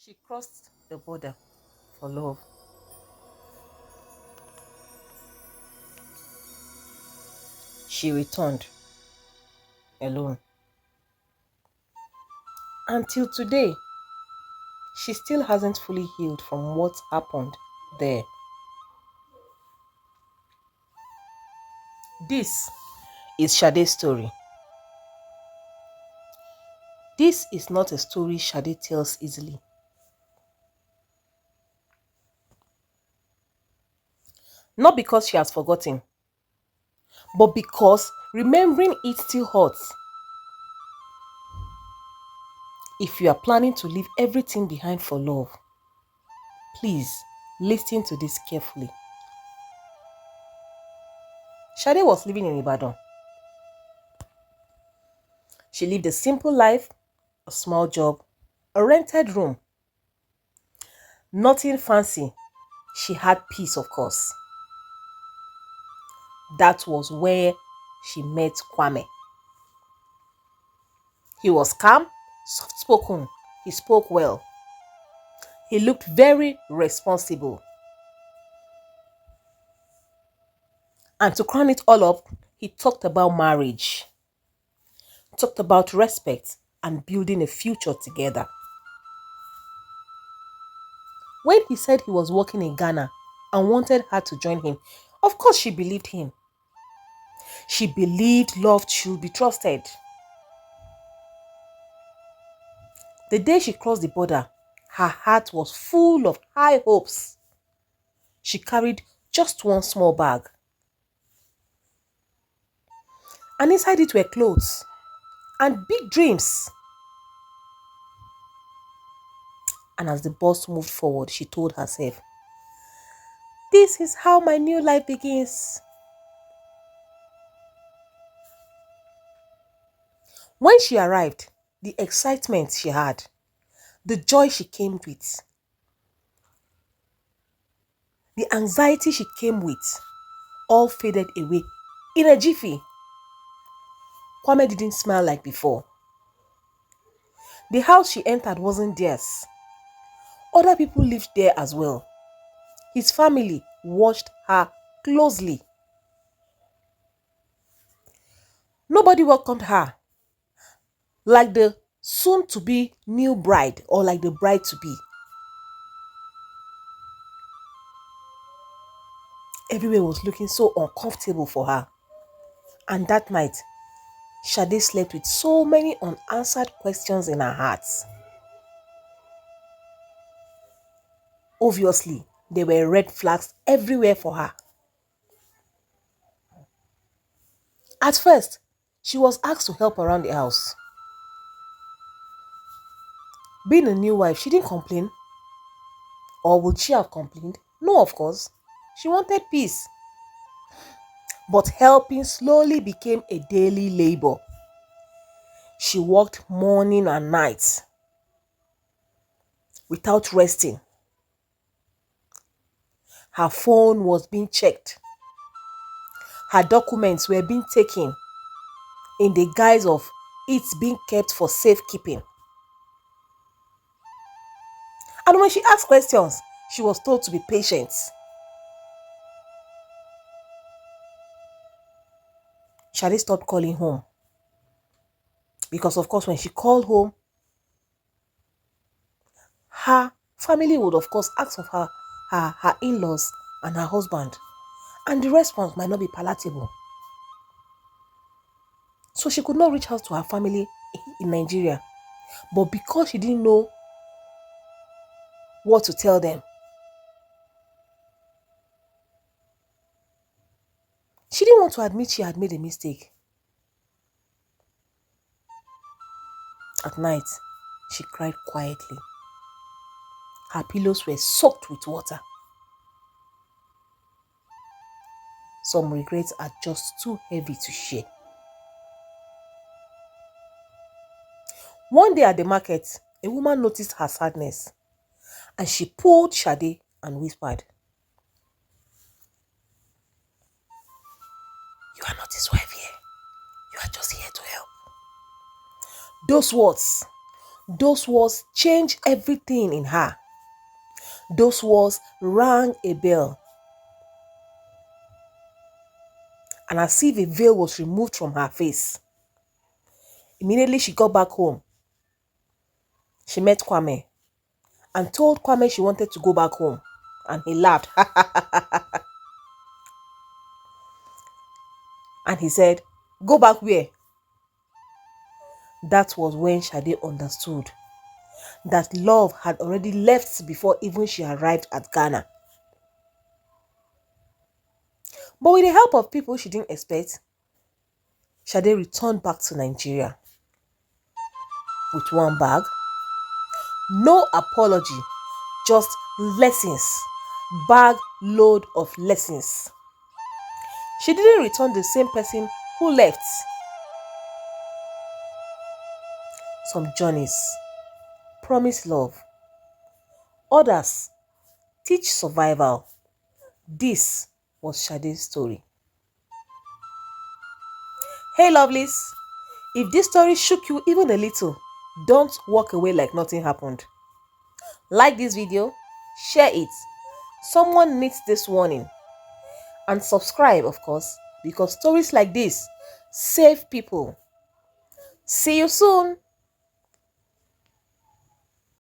She crossed the border for love. She returned alone. Until today, she still hasn't fully healed from what happened there. This is Sade's story. This is not a story Sade tells easily. Not because she has forgotten, but because remembering it still hurts. If you are planning to leave everything behind for love, please listen to this carefully. Sade was living in Ibadan. She lived a simple life, a small job, a rented room. Nothing fancy. She had peace, of course. That was where she met Kwame. He was calm, soft-spoken. He spoke well. He looked very responsible. And to crown it all up, he talked about marriage, talked about respect and building a future together. When he said he was working in Ghana and wanted her to join him, of course she believed him. She believed love should be trusted. The day she crossed the border, her heart was full of high hopes. She carried just one small bag. And inside it were clothes and big dreams. And as the bus moved forward, she told herself, "This is how my new life begins." When she arrived, the excitement she had, the joy she came with, the anxiety she came with, all faded away in a jiffy. Kwame didn't smile like before. The house she entered wasn't theirs. Other people lived there as well. His family watched her closely. Nobody welcomed her like the soon-to-be new bride or like the bride-to-be. Everywhere was looking so uncomfortable for her. And that night, Sade slept with so many unanswered questions in her heart. Obviously, there were red flags everywhere for her. At first, she was asked to help around the house. Being a new wife, she didn't complain. Or would she have complained? No, of course. She wanted peace. But helping slowly became a daily labor. She worked morning and night without resting. Her phone was being checked. Her documents were being taken in the guise of it being kept for safekeeping. And when she asked questions, she was told to be patient. Shade stopped calling home. Because of course, when she called home, her family would of course ask of her in-laws and her husband. And the response might not be palatable. So she could not reach out to her family in Nigeria. But because she didn't know what to tell them, she didn't want to admit she had made a mistake. At night, she cried quietly. Her pillows were soaked with water. Some regrets are just too heavy to share. One day at the market, a woman noticed her sadness and she pulled Sade and whispered, "You are not his wife here. You are just here to help." Those words, Those words changed everything in her. Those words rang a bell, and as if a veil was removed from her face. Immediately she got back home. She met Kwame and told Kwame she wanted to go back home. And he laughed. And he said, "Go back where?" That was when Sade understood that love had already left before even she arrived at Ghana. But with the help of people she didn't expect, Sade returned back to Nigeria with one bag. No apology, just lessons. Bag load of lessons. She didn't return the same person who left. Some journeys promise love. Others teach survival. This was Sade's story. Hey lovelies, if this story shook you even a little, don't walk away like nothing happened. Like this video, share it. Someone needs this warning. And subscribe, of course, because stories like this save people. See you soon.